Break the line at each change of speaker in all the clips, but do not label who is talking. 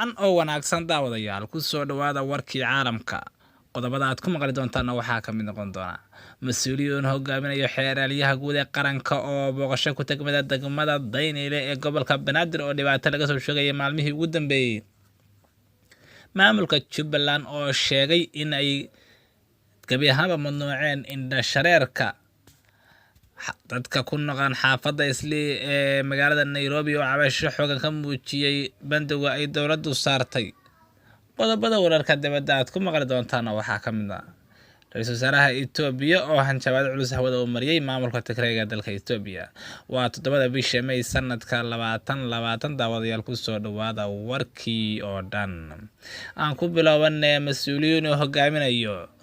wacan oo wanaagsan daawadayaal ku soo dhawaada warkii caalamka qodobada aad ku maqli doontaan waxaa ka mid noqon doona mas'uuliyiin hogaaminaya xeeraryaha guud ee qaranka oo booqasho ku tagmada degmada Daynile ee gobolka Banaadir oo dhibaato laga soo sheegay maalmihii ugu dambeeyay maamulka Jubbaland oo sheegay in ay gabi ahaanba mamnuuceen indho-shareerka dadka ku noqon xaafadda Islii ee magaalada Nairobi oo cabasho xooggan ka muujiyay bandowga ay dowladdu saartay qodobada wararka dibadda aad ku maqli doontaan waxaa ka mid ah ra'iisul wasaaraha Itoobiya oo hanjabaad culus hawada u mariyay maamulka Tigreega dalka Itoobiya waa 7 bisha May sanadka 2020 daawadayaal ku soo dhawaada warkii oo dhan aan ku bilaabanay mas'uuliyiin hogaaminayo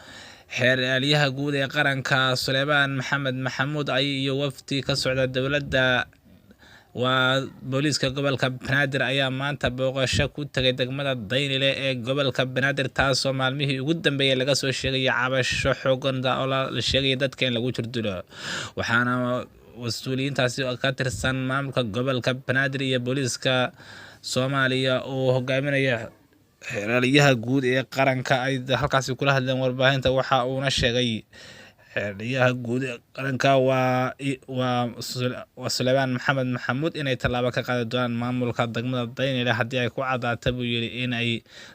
xeeraryaha guud ee qaranka Sulaymaan Maxamed Maxamuud iyo wafdi ka socda dowladda waa booliiska gobolka Banaadir ayaa maanta booqasho ku tagay degmada Daynile ee gobolka Banaadir taasoo maalmihii ugu dambeeyay laga soo sheegay cabasho xooggan oo la sheegay dadka in lagu jirdilo waxaana mas'uuliyiintaasi ka tirsan maamulka gobolka Banaadir iyo booliiska Soomaaliya oo hogaaminaya xeeraryaha guud ee qaranka ay halkaas kula hadleen warbaahinta waxa uu sheegay xeeraryaha guud ee qaranka waa Sulaymaan Maxamed Maxamuud inay tallaabo ka qaadi doonaan maamulka degmada Daynile haddii ay ku cadaato buu yiri in ay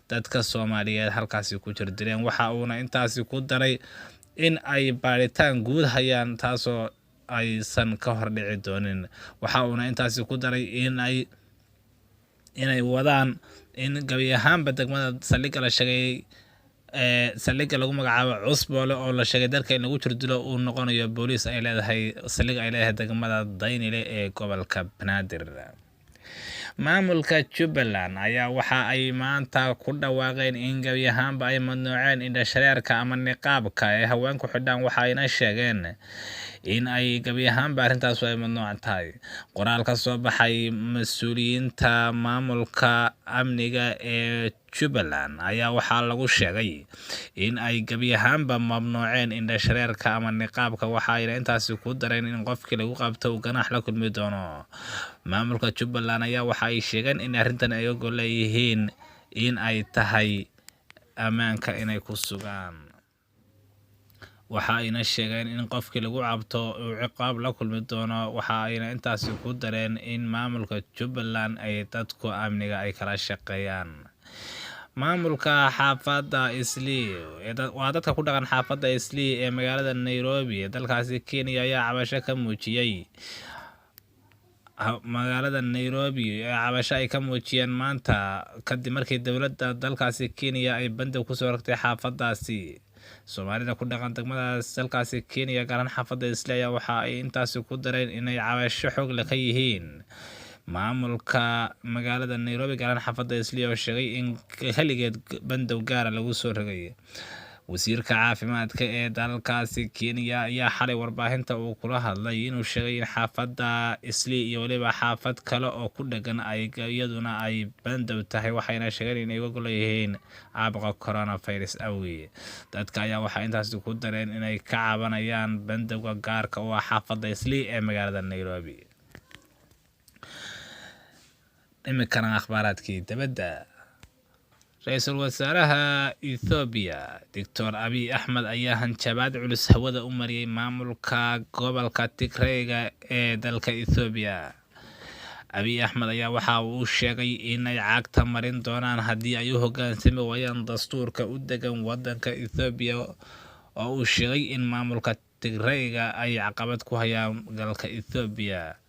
dadka Soomaaliyeed halkaas ku jirdireen waxa uu intaasi ku daray in ay baaritaan guud hayaan taasoo aysan ka hor dhici doonin waxa uu intaasi ku daray inay wadaan in gabi ahaanba degmada saldhigga la sheegay saldhigga lagu magacaabo Cusboole oo la sheegay dalka in lagu jirdilo uu noqonayo booliis ay leedahay saldhigga ay leedahay degmada Daynile ee gobolka Banaadir maamulka Jubbaland ayaa waxa ay maanta ku dhawaaqeen in gabi ahaanba ay mamnuuceen indho-shareerka ama niqaabka ee haweenku xidhaan waxa ayna sheegeen in ay gabi ahaanba arrintaas ay mamnuuc tahay qoraal ka soo baxay mas'uuliyiinta maamulka amniga ee Jubbaland ayaa waxaa lagu sheegay in ay gabi ahaanba mamnuuceen indho-shareerka ama niqaabka waxa ay intaasi ku dareen in qofkii lagu qabto uu ganaax la kulmi doono maamulka Jubbaland ayaa waxa ay sheegeen in arrintan ay oggol yihiin in ay tahay ammaanka inay ku sugaan waxa ayna sheegeen in qofkii lagu cabto uu ciqaab la kulmi doono waxa ayna intaasi ku dareen in maamulka Jubbaland ay dadku amniga ay kala shaqeeyaan maamulka xaafadda Islii waa dadka ku dhaqan xaafadda Islii ee magaalada Nairobi ee dalkaasi Kenya ayaa cabasho ka muujiyay magaalada Nairobi ee cabasho ay ka muujiyeen maanta kadib markii dowladda dalkaasi Kenya ay bandow ku soo rogtay xaafaddaasi Soomaalida ku dhaqan degmadaas dalkaasi Kenya gaar ahaan xaafadda Islii ayaa waxa ay intaasi ku dareen inay cabasho xoog leh ka yihiin maamulka magaalada Nairobi gaar ahaan xaafadda Islii oo sheegay in xilligeed bandow gaar lagu soo rogay wasiirka caafimaadka ee dalkaasi Kenya ayaa xalay warbaahinta uu kula hadlay inuu sheegay in xaafadda Islii iyo waliba xaafad kale oo ku dhagan ay iyaduna ay bandow tahay waxayna sheegeen in ay uga gol yihiin caabuqa coronavirus awgeed dadka ayaa waxa intaas ku dareen inay ka cabanayaan bandowga gaarka oo ah xaafadda Islii ee magaalada Nairobi imikana akhbaaradkii dibadda ra'iisul wasaaraha Itoobiya Dr. Abiy Ahmed ayaa hanjabaad culus hawada u mariyay maamulka gobolka Tigreega ee dalka Itoobiya Abiy Ahmed ayaa waxa uu sheegay in ay cagta marin doonaan haddii ay u hoggaansami waayaan dastuurka u degan waddanka Itoobiya oo uu sheegay in maamulka Tigreega ay caqabad ku hayaan dalka Itoobiya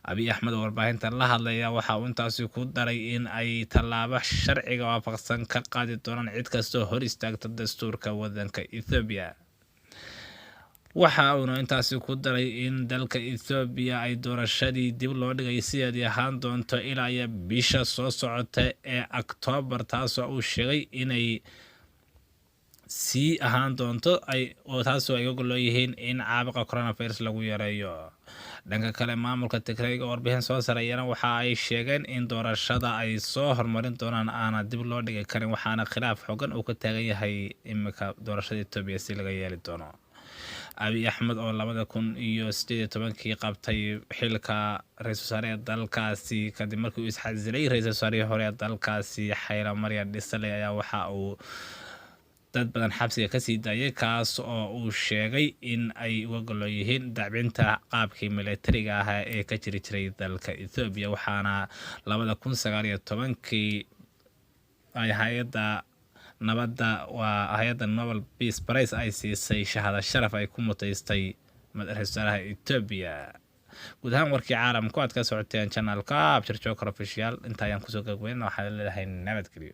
Abiy Ahmed warbaahinta la hadlaya waxa uu intaasi ku daray in ay tallaabo sharciga waafaqsan ka qaadi doonaan cid kastoo hor istaagta dastuurka waddanka Itoobiya waxa uu intaasi ku daray in dalka Itoobiya ay doorashadii dib loo dhigay sidii ahaan doonto ilaa bisha soo socota ee October taasoo uu sheegay inay sii ahaan doonto taasoo ay uga gol yihiin in caabuqa coronavirus lagu yareeyo dhanka kale maamulka Tigreega oo warbixin soo saarayna waxa ay sheegeen in doorashada ay soo hormarin doonaan aana dib loo dhigi karin waxaana khilaaf xooggan uu ka taagan yahay imika doorashada Itoobiya si laga yeeli doono Abiy Ahmed oo 2018 qabtay xilka ra'iisul wasaaraha dalkaasi kadib markii uu isxasilay ra'iisul wasaarihii hore ee dalkaasi Xayla Maryam Desalegn ayaa waxa uu dad badan xabsiga ka sii daayay kaas oo uu sheegay in ay uga gol yihiin dacbinta qaabkii militariga ah ee ka jiri jiray dalka Ethiopia waxaana 2019 ay hay'adda nabadda waa hay'adda Nobel Peace Prize ay siisay shahaado sharaf ay ku mutaystay ra'iisul wasaaraha Ethiopia. guud ahaan warkii caalamku aad ka socoteen channelka Abshir Joker Official inta ayaan kusoo gabagabeynaa waxaan leeyahay nabadgelyo.